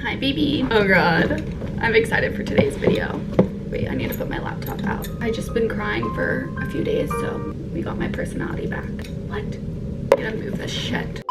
Hi baby. Oh god, I'm excited for today's video. Wait, I need to put my laptop out. I just been crying for a few days, so we got my personality back. What? I gotta move this shit.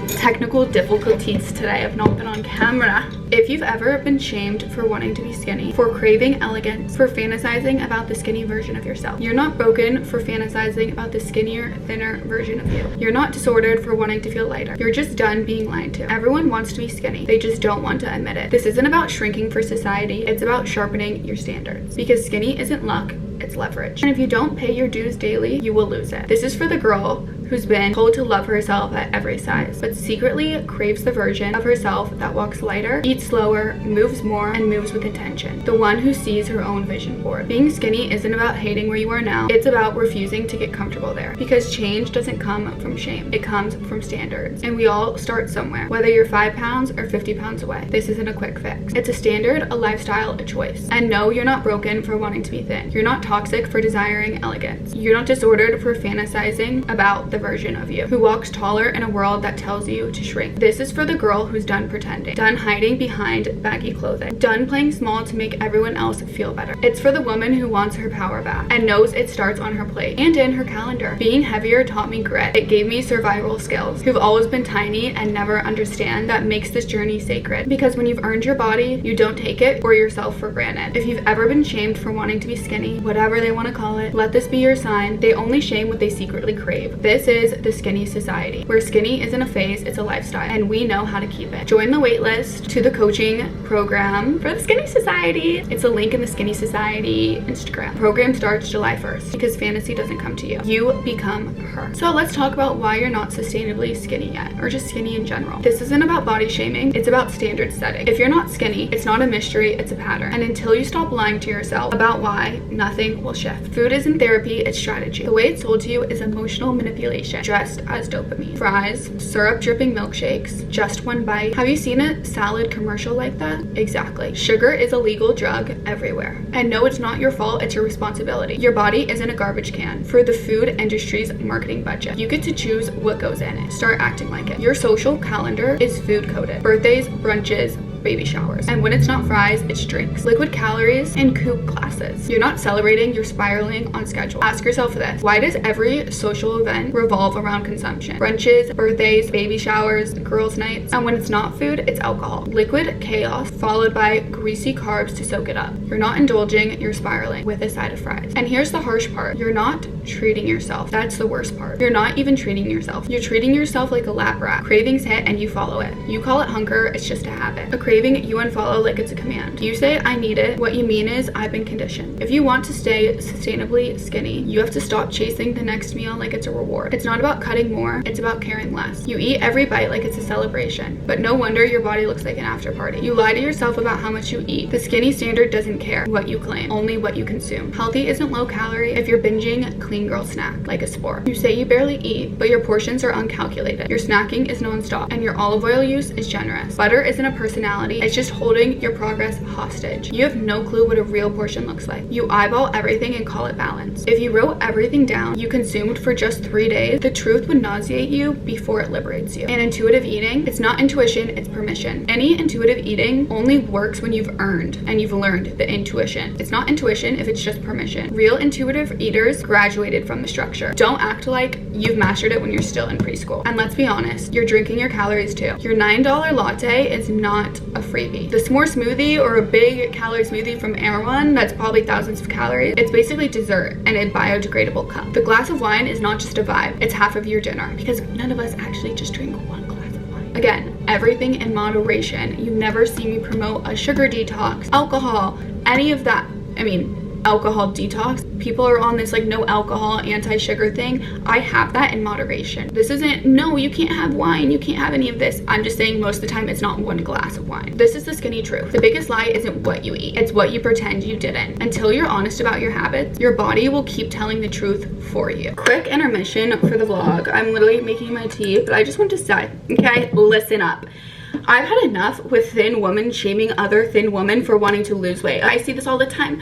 Technical difficulties today. I've not been on camera. If you've ever been shamed for wanting to be skinny, for craving elegance, for fantasizing about the skinny version of yourself, you're not broken for fantasizing about the skinnier, thinner version of you. You're not disordered for wanting to feel lighter. You're just done being lied to. Everyone wants to be skinny. They just don't want to admit it. This isn't about shrinking for society. It's about sharpening your standards. Because skinny isn't luck, it's leverage. And if you don't pay your dues daily, you will lose it. This is for the girl who's been told to love herself at every size, but secretly craves the version of herself that walks lighter, eats slower, moves more, and moves with intention. The one who sees her own vision board. Being skinny isn't about hating where you are now. It's about refusing to get comfortable there. Because change doesn't come from shame. It comes from standards. And we all start somewhere. Whether you're 5 pounds or 50 pounds away. This isn't a quick fix. It's a standard, a lifestyle, a choice. And no, you're not broken for wanting to be thin. You're not toxic for desiring elegance. You're not disordered for fantasizing about the version of you who walks taller in a world that tells you to shrink. This is for the girl who's done pretending, done hiding behind baggy clothing, done playing small to make everyone else feel better. It's for the woman who wants her power back and knows it starts on her plate and in her calendar. Being heavier taught me grit. It gave me survival skills. Who've always been tiny and never understand that makes this journey sacred. Because when you've earned your body, you don't take it or yourself for granted. If you've ever been shamed for wanting to be skinny, whatever they want to call it, let this be your sign. They only shame what they secretly crave. This is the Skinny Society, where skinny isn't a phase, it's a lifestyle, and we know how to keep it. Join the waitlist to the coaching program for the Skinny Society. It's a link in the Skinny Society Instagram. Program starts July 1st because fantasy doesn't come to you. You become her. So let's talk about why you're not sustainably skinny yet, or just skinny in general. This isn't about body shaming, it's about standard setting. If you're not skinny, it's not a mystery, it's a pattern. And until you stop lying to yourself about why, nothing will shift. Food isn't therapy, it's strategy. The way it's sold to you is emotional manipulation, dressed as dopamine. Fries, syrup dripping milkshakes, just one bite. Have you seen a salad commercial like that? Exactly. Sugar is a legal drug everywhere. And no, it's not your fault, it's your responsibility. Your body isn't a garbage can for the food industry's marketing budget. You get to choose what goes in it. Start acting like it. Your social calendar is food coded. Birthdays, brunches, baby showers. And when it's not fries, it's drinks, liquid calories, and coop classes. You're not celebrating, you're spiraling on schedule. Ask yourself this: why does every social event revolve around consumption? Brunches, birthdays, baby showers, girls' nights. And when it's not food, it's alcohol. Liquid chaos followed by greasy carbs to soak it up. You're not indulging, you're spiraling with a side of fries. And here's the harsh part: you're not treating yourself. That's the worst part. You're not even treating yourself. You're treating yourself like a lap rat. Cravings hit and you follow it. You call it hunger, it's just a habit. A craving, you unfollow like it's a command. You say, I need it. What you mean is, I've been conditioned. If you want to stay sustainably skinny, you have to stop chasing the next meal like it's a reward. It's not about cutting more, it's about caring less. You eat every bite like it's a celebration, but no wonder your body looks like an after party. You lie to yourself about how much you eat. The skinny standard doesn't care what you claim, only what you consume. Healthy isn't low calorie if you're binging clean girl snack like a sport. You say you barely eat, but your portions are uncalculated. Your snacking is non-stop, and your olive oil use is generous. Butter isn't a personality, it's just holding your progress hostage. You have no clue what a real portion looks like. You eyeball everything and call it balance. If you wrote everything down you consumed for just 3 days, the truth would nauseate you before it liberates you. And intuitive eating, it's not intuition, it's permission. Any intuitive eating only works when you've earned and you've learned the intuition. It's not intuition if it's just permission. Real intuitive eaters graduated from the structure. Don't act like you've mastered it when you're still in preschool. And let's be honest, you're drinking your calories too. Your $9 latte is not a freebie. The s'more smoothie or a big calorie smoothie from Erewhon that's probably thousands of calories, it's basically dessert in a biodegradable cup. The glass of wine is not just a vibe, it's half of your dinner, because none of us actually just drink one glass of wine. Again, everything in moderation. You never see me promote a sugar detox, alcohol, any of that. I mean, alcohol detox. People are on this like no alcohol, anti-sugar thing. I have that in moderation. This isn't, no, you can't have wine, you can't have any of this. I'm just saying most of the time it's not one glass of wine. This is the skinny truth. The biggest lie isn't what you eat, it's what you pretend you didn't. Until you're honest about your habits, your body will keep telling the truth for you. Quick intermission for the vlog. I'm literally making my tea, but I just want to say, okay, listen up. I've had enough with thin women shaming other thin women for wanting to lose weight. I see this all the time.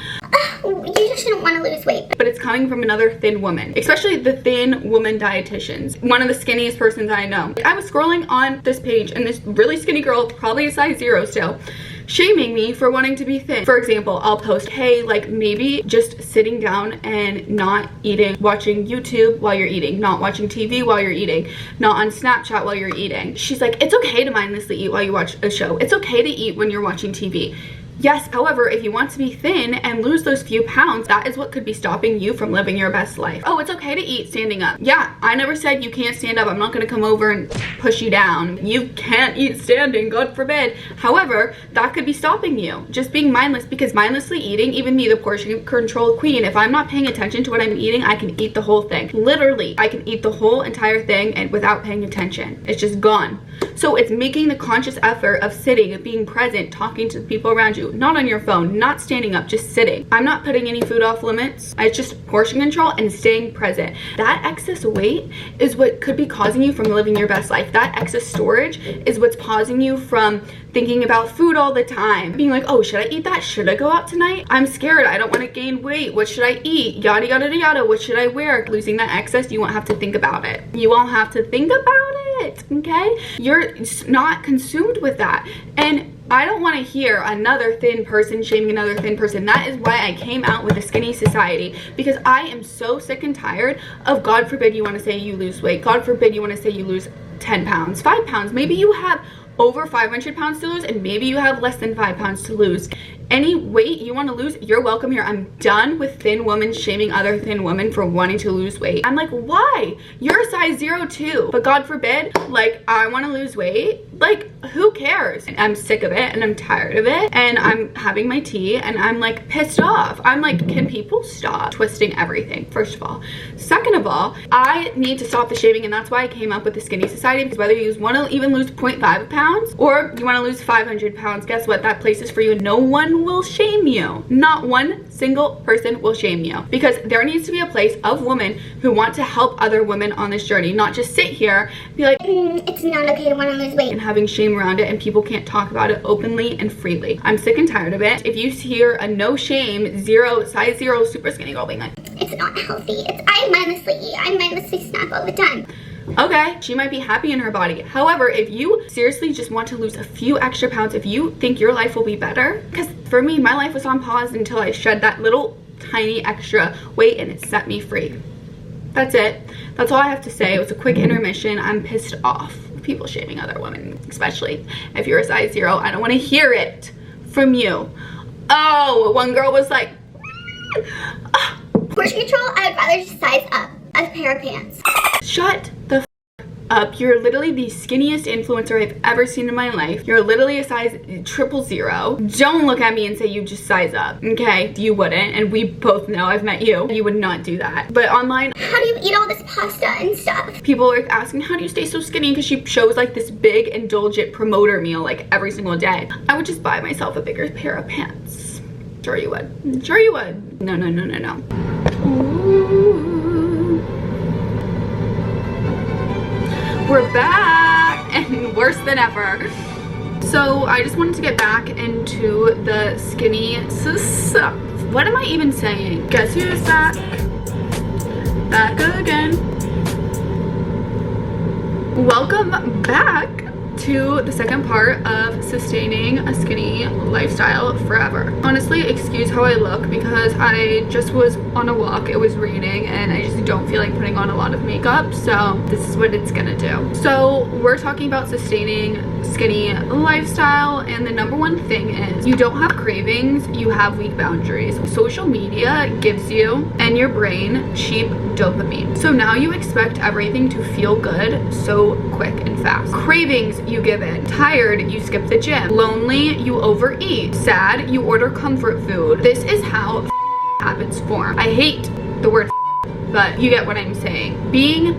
You just shouldn't want to lose weight. But it's coming from another thin woman, especially the thin woman dietitians. One of the skinniest persons I know. I was scrolling on this page and this really skinny girl, probably a size 0 still, shaming me for wanting to be thin. For example, I'll post, hey, like maybe just sitting down and not eating, watching YouTube while you're eating, not watching TV while you're eating, not on Snapchat while you're eating. She's like, it's okay to mindlessly eat while you watch a show. It's okay to eat when you're watching TV. Yes, however, if you want to be thin and lose those few pounds, that is what could be stopping you from living your best life. Oh, it's okay to eat standing up. Yeah, I never said you can't stand up. I'm not gonna come over and push you down. You can't eat standing, God forbid. However, that could be stopping you. Just being mindless, because mindlessly eating, even me, the portion control queen, if I'm not paying attention to what I'm eating, I can eat the whole thing. Literally, I can eat the whole entire thing and without paying attention. It's just gone. So it's making the conscious effort of sitting, being present, talking to the people around you, not on your phone, not standing up, just sitting. I'm not putting any food off limits. It's just portion control and staying present. That excess weight is what could be causing you from living your best life. That excess storage is what's pausing you from thinking about food all the time. Being like, oh, should I eat that? Should I go out tonight? I'm scared. I don't want to gain weight. What should I eat? Yada, yada, yada. What should I wear? Losing that excess, you won't have to think about it. You won't have to think about it, okay? You're not consumed with that. And I don't want to hear another thin person shaming another thin person. That is why I came out with the skinny society, because I am so sick and tired of, God forbid you want to say you lose weight. God forbid you want to say you lose 10 pounds, 5 pounds. Maybe you have over 500 pounds to lose, and maybe you have less than 5 pounds to lose. Any weight you want to lose, you're welcome here. I'm done with thin women shaming other thin women for wanting to lose weight. I'm like, why? You're a size 0 too. But God forbid, like, I want to lose weight. Like, who cares? And I'm sick of it and I'm tired of it. And I'm having my tea and I'm like pissed off. I'm like, can people stop twisting everything? First of all. Second of all, I need to stop the shaming, and that's why I came up with the skinny society, because whether you want to even lose 0.5 pounds or you want to lose 500 pounds, guess what? That place is for you. No one will shame you. Not one single person will shame you, because there needs to be a place of women who want to help other women on this journey, not just sit here and be like, it's not okay to want to lose weight, and having shame around it, and people can't talk about it openly and freely. I'm sick and tired of it. If you hear a no shame, size 0 super skinny girl being like, it's not healthy, I mindlessly eat, I mindlessly snack all the time. Okay, she might be happy in her body. However, if you seriously just want to lose a few extra pounds, if you think your life will be better, because for me, my life was on pause until I shed that little tiny extra weight and it set me free. That's it. That's all I have to say. It was a quick intermission. I'm pissed off with people shaming other women, especially if you're a size 0. I don't want to hear it from you. Oh, one girl was like, oh. Portion control, I'd rather just size up a pair of pants. Shut the f up. You're literally the skinniest influencer I've ever seen in my life. You're literally a size 000. Don't look at me and say you just size up, okay? You wouldn't, and we both know, I've met you. You would not do that. But online, how do you eat all this pasta and stuff? People are asking, how do you stay so skinny? Because she shows like this big indulgent promoter meal like every single day. I would just buy myself a bigger pair of pants. Sure you would. Sure you would. No, no, no, no, no. Ooh. We're back and worse than ever. So I just wanted to get back into the skinny what am I even saying? Guess who's back? Back again. Welcome back to the second part of sustaining a skinny lifestyle forever. Honestly, excuse how I look, because I just was on a walk, it was raining, and I just don't feel like putting on a lot of makeup, so this is what it's gonna do. So we're talking about sustaining skinny lifestyle, and the number one thing is you don't have cravings, you have weak boundaries. Social media gives you and your brain cheap dopamine, so now you expect everything to feel good so quick and fast. Cravings, you give in. Tired, you skip the gym. Lonely, you overeat. Sad, you order comfort food. This is how habits form. I hate the word but you get what I'm saying. Being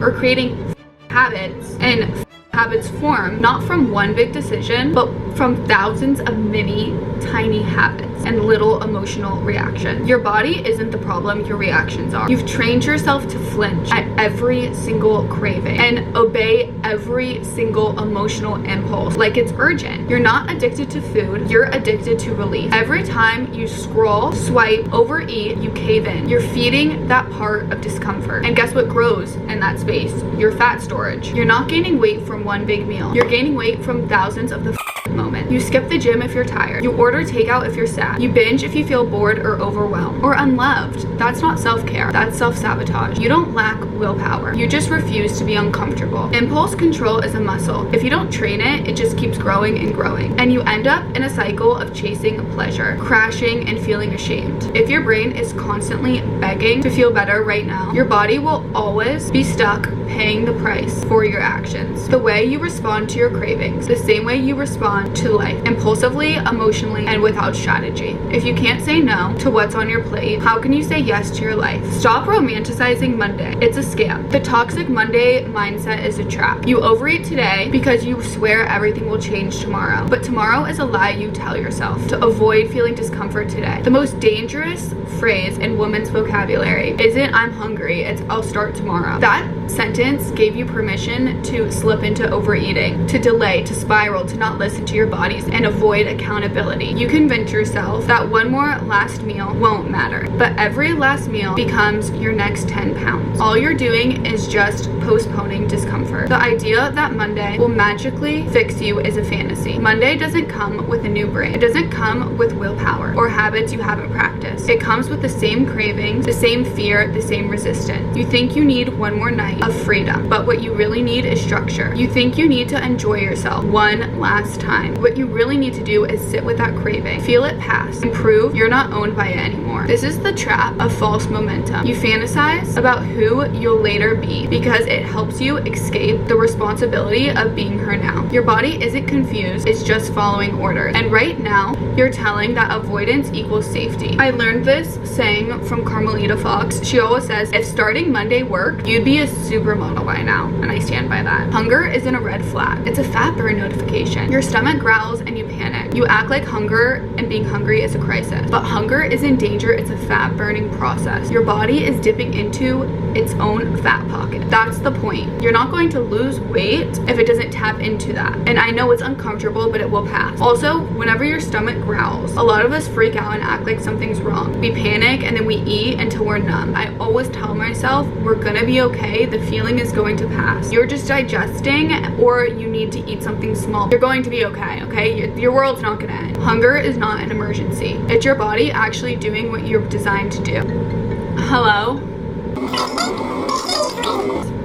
or creating habits and Habits form not from one big decision, but from thousands of mini, tiny habits and little emotional reactions. Your body isn't the problem, your reactions are. You've trained yourself to flinch at every single craving and obey every single emotional impulse like it's urgent. You're not addicted to food, you're addicted to relief. Every time you scroll, swipe, overeat, you cave in. You're feeding that part of discomfort. And guess what grows in that space? Your fat storage. You're not gaining weight from one big meal. You're gaining weight from thousands of the moment. You skip the gym if you're tired. You order takeout if you're sad. You binge if you feel bored or overwhelmed or unloved. That's not self-care. That's self-sabotage. You don't lack willpower. You just refuse to be uncomfortable. Impulse control is a muscle. If you don't train it, it just keeps growing and growing. And you end up in a cycle of chasing pleasure, crashing and feeling ashamed. If your brain is constantly begging to feel better right now, your body will always be stuck paying the price for your actions. The way you respond to your cravings, the same way you respond to life, impulsively, emotionally, and without strategy. If you can't say no to what's on your plate, how can you say yes to your life? Stop romanticizing Monday. It's a scam. The toxic Monday mindset is a trap. You overeat today because you swear everything will change tomorrow. But tomorrow is a lie you tell yourself to avoid feeling discomfort today. The most dangerous phrase in women's vocabulary isn't "I'm hungry," it's "I'll start tomorrow." That sentence gave you permission to slip into overeating, to delay, to spiral, to not listen to your bodies and avoid accountability. You convince yourself that one more last meal won't matter, but every last meal becomes your next 10 pounds. All you're doing is just postponing discomfort. The idea that Monday will magically fix you is a fantasy. Monday doesn't come with a new brain. It doesn't come with willpower or habits you haven't practiced. It comes with the same cravings, the same fear, the same resistance. You think you need one more night of freedom, but what you really need is structure. You think you need to enjoy yourself one last time. What you really need to do is sit with that craving, feel it pass, and prove you're not owned by it anymore. This is the trap of false momentum. You fantasize about who you'll later be because it helps you escape the responsibility of being her now. Your body isn't confused, it's just following orders. And right now, you're telling that avoidance equals safety. I learned this saying from Carmelita Fox. She always says, if starting Monday worked, you'd be a supermodel by now. And I stand by that. Hunger isn't a red flag. It's a fat burn notification. Your stomach growls and you panic. You act like hunger and being hungry is a crisis. But hunger is in danger. It's a fat burning process. Your body is dipping into its own fat pocket. That's the point. You're not going to lose weight if it doesn't tap into that. And I know it's uncomfortable, but it will pass. Also, whenever your stomach growls, a lot of us freak out and act like something's wrong. We panic and then we eat until we're numb. I always tell myself, we're gonna be okay. The feeling is going to pass. You're just digesting, or you need to eat something small. You're going to be okay, okay? Your world's not gonna end. Hunger is not an emergency. It's your body actually doing what you're designed to do. Hello?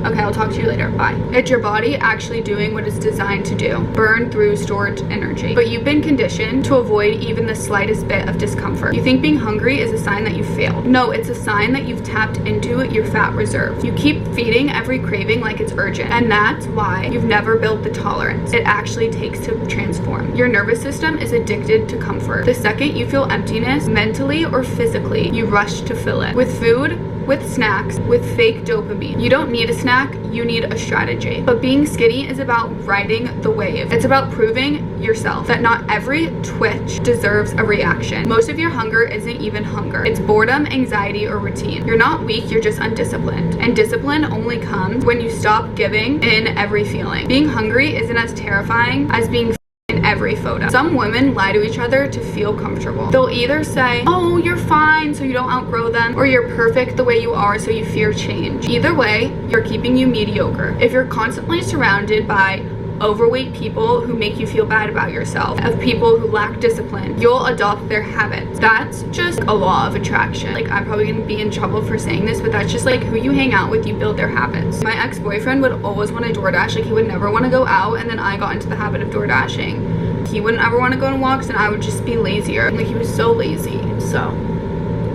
Okay, I'll talk to you later. Bye. It's your body actually doing what it's designed to do. Burn through stored energy. But you've been conditioned to avoid even the slightest bit of discomfort. You think being hungry is a sign that you failed. No, it's a sign that you've tapped into your fat reserve. You keep feeding every craving like it's urgent. And that's why you've never built the tolerance it actually takes to transform. Your nervous system is addicted to comfort. The second you feel emptiness, mentally or physically, you rush to fill it. With food, with snacks, with fake dopamine. You don't need a snack, you need a strategy. But being skinny is about riding the wave. It's about proving yourself that not every twitch deserves a reaction. Most of your hunger isn't even hunger. It's boredom, anxiety, or routine. You're not weak, you're just undisciplined. And discipline only comes when you stop giving in every feeling. Being hungry isn't as terrifying as being in every photo. Some women lie to each other to feel comfortable. They'll either say, oh, you're fine so you don't outgrow them, or you're perfect the way you are so you fear change. Either way, you're keeping you mediocre. If you're constantly surrounded by overweight people who make you feel bad about yourself, of people who lack discipline, you'll adopt their habits. That's just a law of attraction. Like, I'm probably gonna be in trouble for saying this, but that's just like who you hang out with, you build their habits. My ex-boyfriend would always want to DoorDash. Like, he would never want to go out, and then I got into the habit of DoorDashing. He wouldn't ever want to go on walks, and I would just be lazier. Like, he was so lazy. So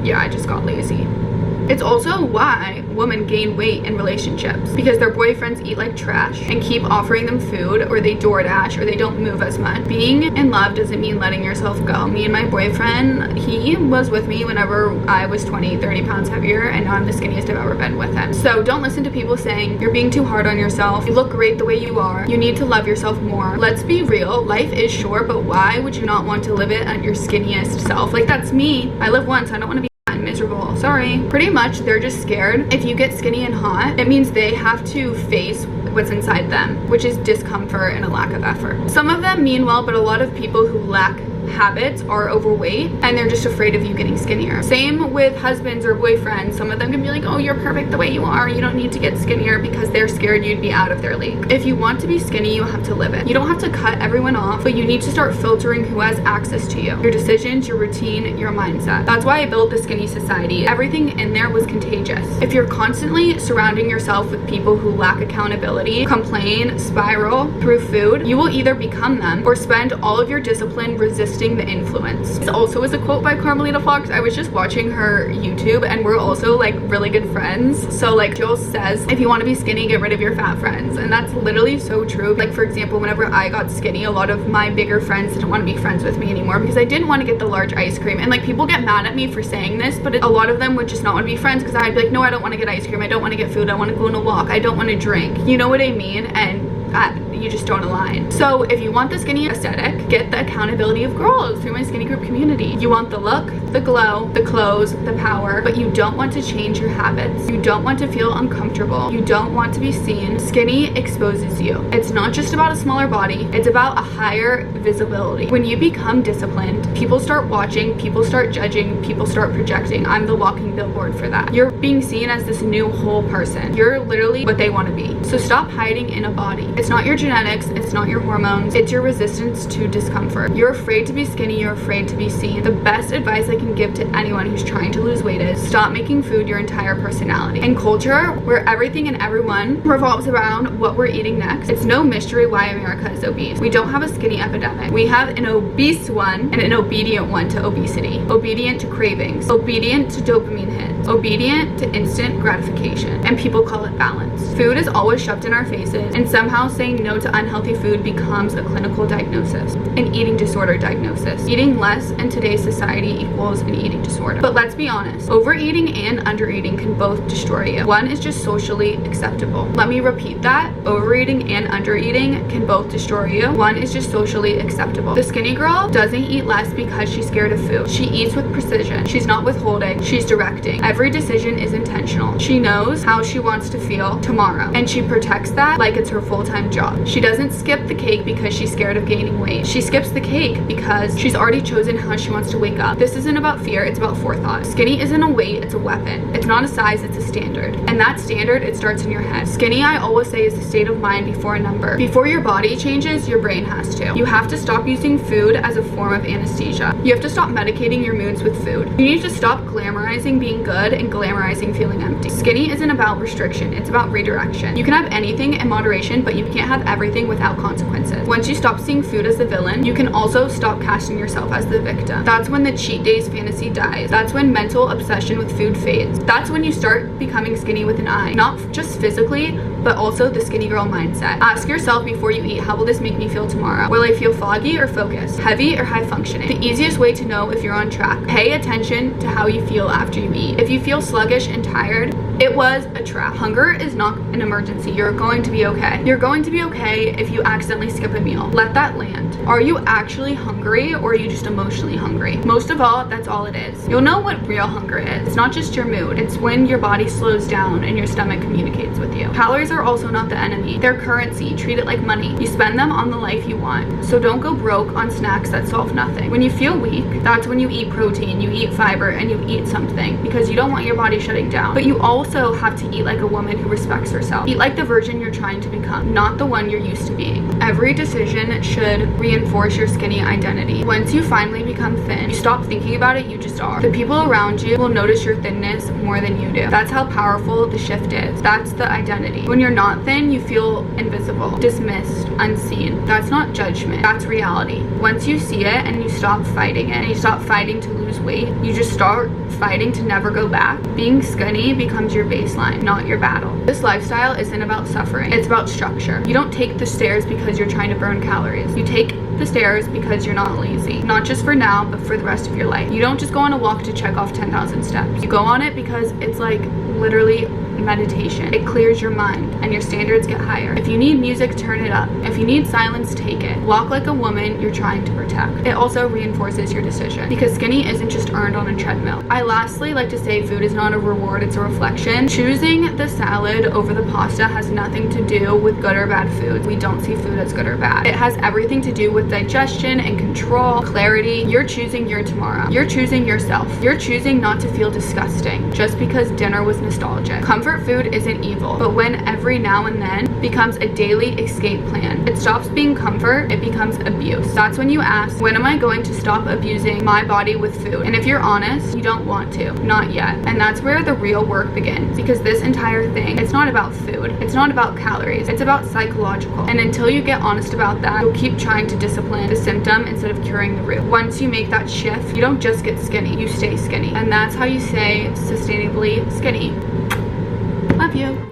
yeah, I just got lazy. It's also why women gain weight in relationships, because their boyfriends eat like trash and keep offering them food, or they DoorDash, or they don't move as much. Being in love doesn't mean letting yourself go. Me and my boyfriend, he was with me whenever I was 20-30 pounds heavier, and now I'm the skinniest I've ever been with him. So don't listen to people saying you're being too hard on yourself, you look great the way you are, you need to love yourself more. Let's be real, life is short, but why would you not want to live it at your skinniest self? Like, that's me. I live once, I don't want to be miserable. Sorry. Pretty much they're just scared. If you get skinny and hot, it means they have to face what's inside them, which is discomfort and a lack of effort. Some of them mean well, but a lot of people who lack habits are overweight and they're just afraid of you getting skinnier. Same with husbands or boyfriends. Some of them can be like, oh, you're perfect the way you are, you don't need to get skinnier, because they're scared you'd be out of their league. If you want to be skinny, you have to live it. You don't have to cut everyone off, but you need to start filtering who has access to you, your decisions, your routine, your mindset. That's why I built the Skinny Society. Everything in there was contagious. If you're constantly surrounding yourself with people who lack accountability, complain, spiral through food, you will either become them or spend all of your discipline resisting the influence. This also is a quote by Carmelita Fox. I was just watching her YouTube and we're also like really good friends. So like Jill says, if you want to be skinny, get rid of your fat friends. And that's literally so true. Like, for example, whenever I got skinny, a lot of my bigger friends didn't want to be friends with me anymore because I didn't want to get the large ice cream. And like, people get mad at me for saying this, but a lot of them would just not want to be friends because I'd be like, no, I don't want to get ice cream, I don't want to get food, I want to go on a walk, I don't want to drink. You know what I mean? And you just don't align. So if you want the skinny aesthetic, get the accountability of girls through my skinny group community. You want the look, the glow, the clothes, the power, but you don't want to change your habits. You don't want to feel uncomfortable. You don't want to be seen. Skinny exposes you. It's not just about a smaller body, it's about a higher visibility. When you become disciplined, people start watching, people start judging, people start projecting. I'm the walking billboard for that. You're being seen as this new whole person. You're literally what they want to be. So stop hiding in a body. It's not your genetics, it's not your hormones, it's your resistance to discomfort. You're afraid to be skinny, you're afraid to be seen. The best advice I can give to anyone who's trying to lose weight is stop making food your entire personality. In culture where everything and everyone revolves around what we're eating next, it's no mystery why America is obese. We don't have a skinny epidemic. We have an obese one and an obedient one to obesity. Obedient to cravings, obedient to dopamine hits, obedient to instant gratification, and people call it balance. Food is always shoved in our faces, and somehow saying no to unhealthy food becomes a clinical diagnosis, an eating disorder diagnosis. Eating less in today's society equals an eating disorder. But let's be honest, overeating and undereating can both destroy you. One is just socially acceptable. Let me repeat that. Overeating and undereating can both destroy you. One is just socially acceptable. The skinny girl doesn't eat less because she's scared of food. She eats with precision. She's not withholding, she's directing. Every decision is intentional. She knows how she wants to feel tomorrow, and she protects that like it's her full-time job. She doesn't skip the cake because she's scared of gaining weight. She skips the cake because she's already chosen how she wants to wake up. This isn't about fear, it's about forethought. Skinny isn't a weight, it's a weapon. It's not a size, it's a standard. And that standard, it starts in your head. Skinny, I always say, is a state of mind before a number. Before your body changes, your brain has to. You have to stop using food as a form of anesthesia. You have to stop medicating your moods with food. You need to stop glamorizing being good and glamorizing feeling empty. Skinny isn't about restriction, it's about redirection. You can have anything in moderation, but you can't have everything without consequences. Once you stop seeing food as the villain, you can also stop casting yourself as the victim. That's when the cheat days fantasy dies. That's when mental obsession with food fades. That's when you start becoming skinny with an eye. Not just physically, but also the skinny girl mindset. Ask yourself before you eat, how will this make me feel tomorrow? Will I feel foggy or focused? Heavy or high functioning? The easiest way to know if you're on track. Pay attention to how you feel after you eat. If you feel sluggish and tired, it was a trap. Hunger is not an emergency. You're going to be okay. You're going to be okay if you accidentally skip a meal. Let that land. Are you actually hungry, or are you just emotionally hungry? Most of all, that's all it is. You'll know what real hunger is. It's not just your mood. It's when your body slows down and your stomach communicates with you. Calories are also not the enemy. They're currency. Treat it like money. You spend them on the life you want. So don't go broke on snacks that solve nothing. When you feel weak, that's when you eat protein, you eat fiber, and you eat something, because you don't want your body shutting down. But you also have to eat like a woman who respects herself. Eat like the version you're trying to become, not the one you're used to being. Every decision should reinforce your skinny identity. Once you finally become thin, you stop thinking about it, you just are. The people around you will notice your thinness more than you do. That's how powerful the shift is. That's the identity. When you're not thin, you feel invisible. invisible, dismissed, unseen. That's not judgment, that's reality. Once you see it and you stop fighting it, and you stop fighting to lose weight, you just start fighting to never go back. Being skinny becomes your baseline, not your battle. This lifestyle isn't about suffering, it's about structure. You don't take the stairs because you're trying to burn calories. You take the stairs because you're not lazy. Not just for now, but for the rest of your life. You don't just go on a walk to check off 10,000 steps. You go on it because it's like literally meditation. It clears your mind and your standards get higher. If you need music, turn it up. If you need silence, take it. Walk like a woman you're trying to protect. It also reinforces your decision because skinny isn't just earned on a treadmill. I lastly like to say food is not a reward, it's a reflection. Choosing the salad over the pasta has nothing to do with good or bad food. We don't see food as good or bad. It has everything to do with digestion and control, clarity. You're choosing your tomorrow. You're choosing yourself. You're choosing not to feel disgusting just because dinner was nostalgic. Comfort food isn't evil, but when every now and then becomes a daily escape plan, it stops being comfort, it becomes abuse. That's when you ask, when am I going to stop abusing my body with food? And if you're honest, you don't want to, not yet. And that's where the real work begins, because this entire thing, it's not about food, it's not about calories, it's about psychological. And until you get honest about that, you'll keep trying to discipline the symptom instead of curing the root. Once you make that shift, you don't just get skinny, you stay skinny. And that's how you say sustainably skinny. Love you.